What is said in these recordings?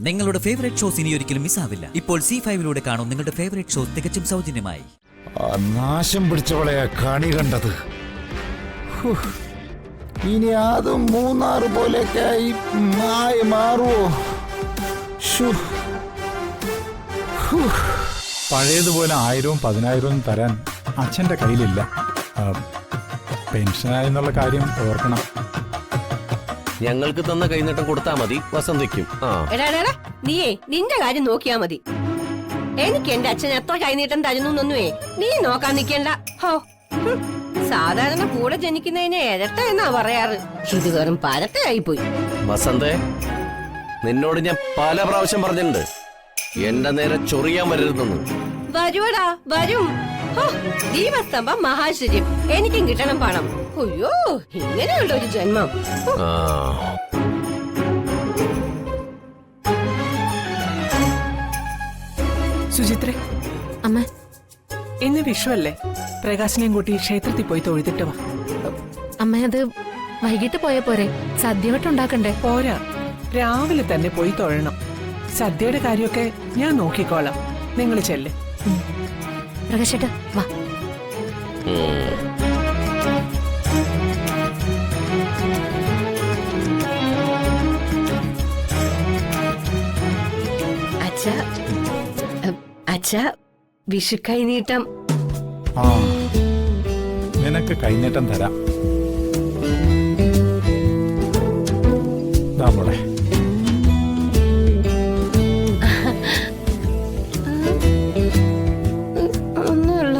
നിങ്ങളുടെ favourite shows ഇനി ഒരിക്കലും മിസ്സാവില്ല. ഇപ്പോൾ C5 കാണും നിങ്ങളുടെ ഫേവറേറ്റ് ഷോസ് തികച്ചും സൗജന്യമായി. നാശം പിടിച്ചവളെ കണി കണ്ടത്. ഇനി അതും മൂന്നാറ് പോലെയൊക്കെയായി മാറുവോ? പഴയതുപോലെ 1000-ഉം 10,000-ഉം തരാൻ അച്ഛൻ്റെ കയ്യിലില്ല. പെൻഷനായെന്നുള്ള കാര്യം ഓർക്കണം. ഞങ്ങൾക്ക് തന്ന കൈനീട്ടം കൊടുത്താ മതി, വസന്തിക്കും. നീയേ നിന്റെ കാര്യം നോക്കിയാ മതി. എനിക്ക് എന്റെ അച്ഛൻ എത്ര കൈനീട്ടം തരുന്നൊന്നുവേ നീ നോക്കാൻ നിക്കണ്ട. ഹോ, സാധാരണ കൂടെ ജനിക്കുന്നതിനെ ഇരട്ട എന്നാ പറയാറ്. ഇത് വെറും പരട്ടയായി പോയി. വസന്തേ, നിന്നോട് ഞാൻ പല പ്രാവശ്യം പറഞ്ഞിട്ടുണ്ട് എന്റെ നേരെ ചൊറിയാൻ വരരുതെന്ന്. വരുവടാ, വരും. ദീപസ്തംഭം മഹാശ്ചര്യം. എനിക്കും കിട്ടണം പണം. അയ്യോ, ഇങ്ങനെയുള്ള ഒരു ജന്മം. സുചിത്രേ, അമ്മ, ഇന്ന് വിഷുവല്ലേ? പ്രകാശനെയും കൂട്ടി ക്ഷേത്രത്തിൽ പോയി തൊഴുതിട്ട് വാ. അമ്മ, അത് വൈകിട്ട് പോയ പോരെ? സദ്യവട്ടുണ്ടാക്കണ്ടേ? പോരാ, രാവിലെ തന്നെ പോയി തൊഴണം. സദ്യയുടെ കാര്യമൊക്കെ ഞാൻ നോക്കിക്കോളാം. നിങ്ങൾ ചെല്ല്. പ്രകാശേട്ടാ, വാ. അച്ഛാ, വിഷു കൈനീട്ടം. നിനക്ക് കൈനീട്ടം തരാം. മോളെ, ഒന്നുമില്ല.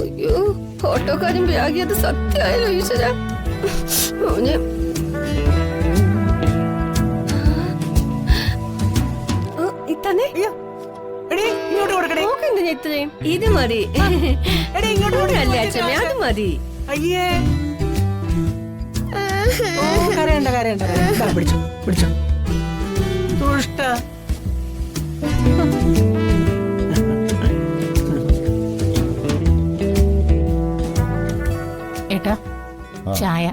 അയ്യോ, ഓട്ടോക്കാരൻ വ്യാഗിയത് സത്യമായല്ലോ ഈശ്വര. മോനെ, ഇത്തന്നെ ഇത്രയും ഇത് മതി. അല്ലേ അച്ഛമ്മ, അത് മതി. അയ്യേ, കരയണ്ട കരയണ്ട. പിടിച്ചോ പിടിച്ചോ. ദുഷ്ട. ഏട്ടാ, ചായ.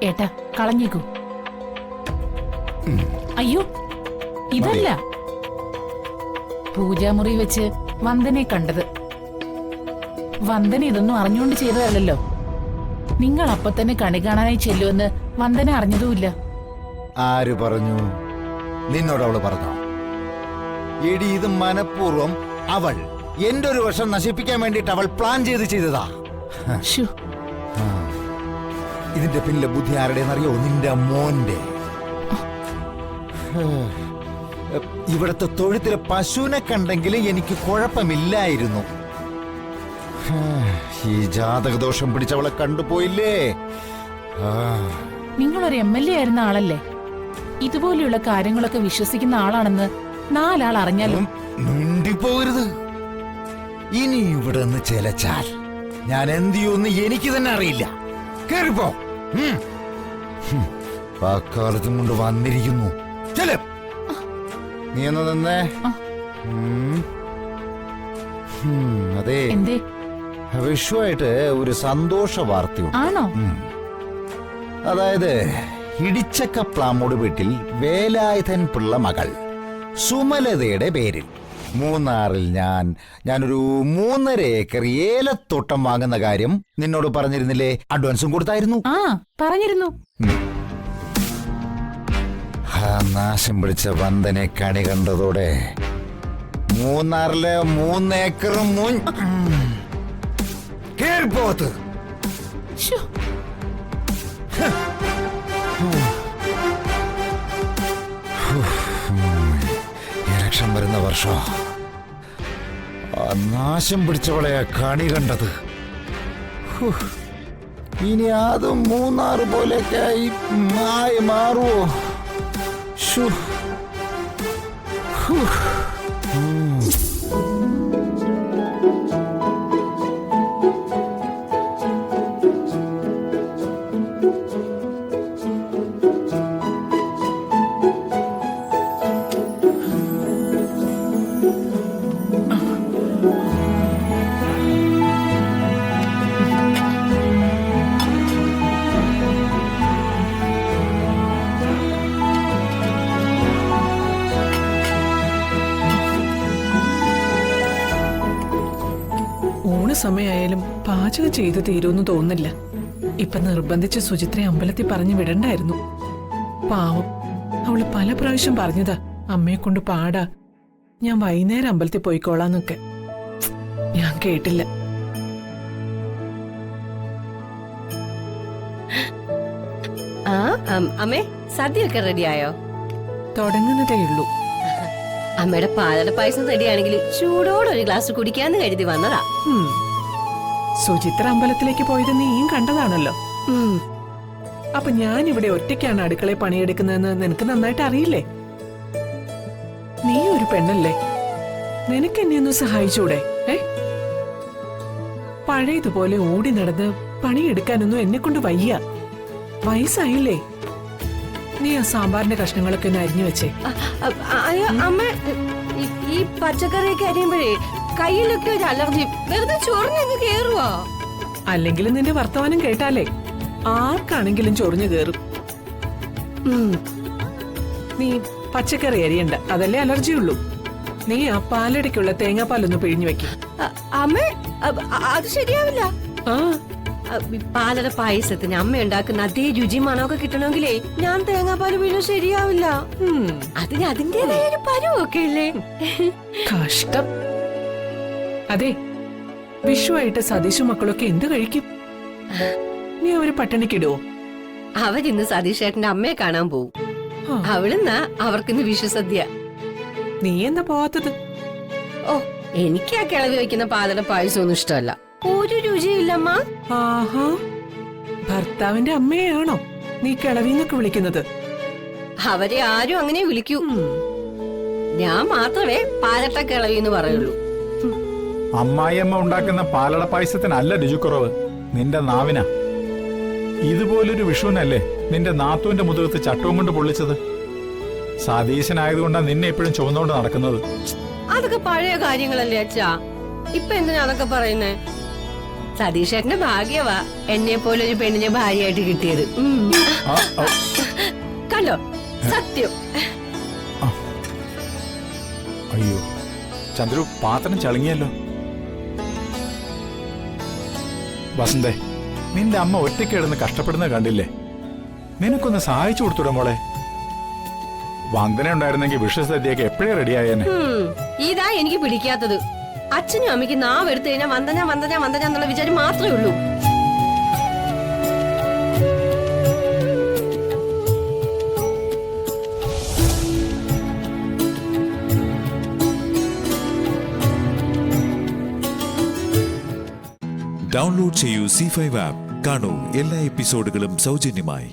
ഏട്ടാ, കളഞ്ഞേക്കൂ. അയ്യോ, ഇതല്ല. പൂജാമുറി വെച്ച് വന്ദനെ കണ്ടത്. വന്ദന ഇതൊന്നും അറിഞ്ഞുകൊണ്ട് ചെയ്തതല്ലോ. നിങ്ങൾ അപ്പൊ തന്നെ കണി കാണാനായി ചെല്ലുമെന്ന് വന്ദന അറിഞ്ഞതുമില്ല. ആര് പറഞ്ഞു? നിന്നോട് അവള് പറഞ്ഞോ? എടി, ഇത് മനഃപൂർവ്വം അവൾ എന്റെ ഒരു വർഷം നശിപ്പിക്കാൻ വേണ്ടിട്ട് അവൾ പ്ലാൻ ചെയ്തതാ. ഇതിന്റെ പിന്നിലെ ബുദ്ധി ആരുടെയെന്നറിയോ? നിന്റെ മോന്റെ. ഇവിടത്തെ തൊഴുത്തിലെ പശുവിനെ കണ്ടെങ്കിൽ എനിക്ക് കുഴപ്പമില്ലായിരുന്നു. ഈ ജാതകദോഷം പിടിച്ചവളെ കണ്ടുപോയില്ലേ? നിങ്ങളൊരു MLA ആയിരുന്ന ആളല്ലേ? ഇതുപോലെയുള്ള കാര്യങ്ങളൊക്കെ വിശ്വസിക്കുന്ന ആളാണെന്ന് 4 ആൾ അറിഞ്ഞാലും മിണ്ടിപ്പോകരുത്. ഇനി ഇവിടെ നിന്ന് ചെലച്ചാൽ ഞാൻ എന്ത് ചെയ്യുമെന്ന് എനിക്ക് തന്നെ അറിയില്ല. കേറിപ്പോ. കാലത്തും കൊണ്ട് വന്നിരിക്കുന്നു. ചെല്. നീ എന്ന് നിന്നേ. അതെ, വിഷുവായിട്ട് ഒരു സന്തോഷ വാർത്തയുണ്ട്. ആണോ? അതായത് ഇടിച്ചക്കപ്ലാമോട് വീട്ടിൽ വേലായുധൻ പിള്ള മകൾ സുമലതയുടെ പേരിൽ മൂന്നാറിൽ ഞാനൊരു 3.5 ഏക്കർ ഏലത്തോട്ടം വാങ്ങുന്ന കാര്യം നിന്നോട് പറഞ്ഞിരുന്നില്ലേ? അഡ്വാൻസും കൊടുത്തായിരുന്നു. പറഞ്ഞിരുന്നു. നാശം പിടിച്ച വന്ദനെ കണി കണ്ടതോടെ മൂന്നാറിലെ 3 ഏക്കറും കേറിപ്പോത്ത്. ഇലക്ഷൻ വരുന്ന വർഷം നാശം പിടിച്ചവളെ കണി കണ്ടത്. ഇനി അതും മൂന്നാറ് പോലെയൊക്കെയായി മാറുവോ? സമയമായാലും പാചകം ചെയ്ത് തീരുമെന്ന് തോന്നുന്നില്ല. ഇപ്പൊ നിർബന്ധിച്ച് സുചിത്രയെ അമ്പലത്തിൽ പറഞ്ഞു വിടണ്ടായിരുന്നു. പാവം, അവള് പല പ്രാവശ്യം പറഞ്ഞതാ അമ്മയെ കൊണ്ട് പാടാ, ഞാൻ വൈകുന്നേരം അമ്പലത്തിൽ പോയിക്കോളാന്നൊക്കെ. ഞാൻ കേട്ടില്ല. ആ അമ്മേ, സദ്യയൊക്കെ റെഡിയായോ? തുടങ്ങുന്നതേ ഉള്ളൂ. അമ്മയുടെ പാലട പായസം റെഡിയാണെങ്കിൽ ചൂടോടെ ഒരു ഗ്ലാസ് കുടിക്കാന്ന് കരുതി വന്നതാ. ഉം. സുചിത്ര അമ്പലത്തിലേക്ക് പോയത് നീയും കണ്ടതാണല്ലോ. ഉം. അപ്പൊ ഞാൻ ഇവിടെ ഒറ്റയ്ക്കാണ് അടുക്കളയിൽ പണിയെടുക്കുന്നതെന്ന് നിനക്ക് നന്നായിട്ട് അറിയില്ലേ? നീ ഒരു പെണ്ണല്ലേ, നിനക്ക് എന്നെ ഒന്ന് സഹായിച്ചൂടെ? പഴയതുപോലെ ഓടി നടന്ന് പണിയെടുക്കാനൊന്നും എന്നെ കൊണ്ട് വയ്യ. വയസ്സായില്ലേ? നീ ആ സാമ്പാറിന്റെ കഷ്ണങ്ങളൊക്കെ ഒന്ന് അരിഞ്ഞു വെച്ചേ. അയ്യോ അമ്മ, ഈ പച്ചക്കറിയൊക്കെ അരിയുമ്പോഴേ കയ്യിലൊക്കെ ഒരു അലർജി, വെറുതെ ചൊറിഞ്ഞങ്ങ് കേറുവാ. അല്ലെങ്കിൽ നിന്റെ വർത്തമാനം കേട്ടാലേ ആർക്കാണെങ്കിലും ചൊറിഞ്ഞു കേറും. നീ പച്ചക്കറി അരിയണ്ട, അതല്ലേ അലർജി ഉള്ളൂ. നീ ആ പാലടയ്ക്കുള്ള തേങ്ങാപ്പാലൊന്ന് പിഴിഞ്ഞു വെക്കും. അമ്മ, അത് ശരിയാവില്ല. ആ, പാലട പായസത്തിന് അമ്മ ഉണ്ടാക്കുന്ന അതേ രുചി മണമൊക്കെ കിട്ടണമെങ്കിലേ ഞാൻ തേങ്ങാപ്പാല് വീഴും ശരിയാവില്ല. അതിന് അതിന്റേതായ ഒരു പരുവൊക്കെ ഇല്ലേ? കഷ്ടം. അതെ, വിഷുവായിട്ട് സതീശും മക്കളൊക്കെ എന്ത് കഴിക്കും? നീ അവര് പട്ടിണിക്കിടുവോ? അവരിന്ന് സതീഷേട്ടന്റെ അമ്മയെ കാണാൻ പോവും. ആ. അവിടുന്ന് അവർക്കിന്ന് വിഷുസദ്യ. നീ എന്താ പോവാത്തത്? ഓ, എനിക്ക് ആ കിളവി വയ്ക്കുന്ന പാലട പായസം ഒന്നും ഇഷ്ടമല്ല. ഒരു രുചിയില്ലമ്മ. ആഹാ, ഭർത്താവിന്റെ അമ്മയെയാണോ നീ കിളവിന്നൊക്കെ വിളിക്കുന്നത്? അവരെ ആരും അങ്ങനെ വിളിക്കൂ. ഞാൻ മാത്രമേ പാലട്ട കിളവി എന്ന് പറയുള്ളൂ. അമ്മായിയമ്മ ഉണ്ടാക്കുന്ന പാലട പായസത്തിനല്ല രുചിക്കുറവ്, നിന്റെ നാവിനാ. ഇതുപോലൊരു വിഷുവിനല്ലേ നിന്റെ നാത്തുവിന്റെ മുതുകത്ത് ചട്ടവും കൊണ്ട് പൊള്ളിച്ചത്. സതീശനായതുകൊണ്ടാ നിന്നെ എപ്പോഴും ചുവന്നുകൊണ്ട് നടക്കുന്നത്. അതൊക്കെ പഴയ കാര്യങ്ങളല്ലേ അച്ഛാ, ഇപ്പൊ എന്തിനാ അതൊക്കെ പറയുന്നേ? സതീഷേട്ടന്റെ ഭാഗ്യവാ എന്നെ പോലെ ഒരു പെണ്ണിനെ ഭാര്യയായിട്ട് കിട്ടിയത്. കണ്ടോ, സത്യം. അയ്യോ ചന്ദ്രു, പാത്രം ചളുങ്ങിയല്ലോ. വസന്തേ, നിന്റെ അമ്മ ഒറ്റയ്ക്ക് കിടന്ന് കഷ്ടപ്പെടുന്നത് കണ്ടില്ലേ? നിനക്കൊന്ന് സഹായിച്ചു കൊടുത്തൂടെ മോളെ? വന്ദന ഉണ്ടായിരുന്നെങ്കിൽ വിഷസദ്യയൊക്കെ എപ്പോഴേ റെഡിയായേനെ. ഇതാ എനിക്ക് പിടിക്കാത്തത്. അച്ഛനും അമ്മയ്ക്ക് നാവ് എടുത്തു കഴിഞ്ഞാൽ വന്ദന വന്ദന വന്ദന എന്നുള്ള വിചാരം മാത്രമേ ഉള്ളൂ. ഡൗൺലോഡ് ചെയ്യൂ C5 ആപ്പ്. കാണൂ എല്ലാ എപ്പിസോഡുകളും സൗജന്യമായി.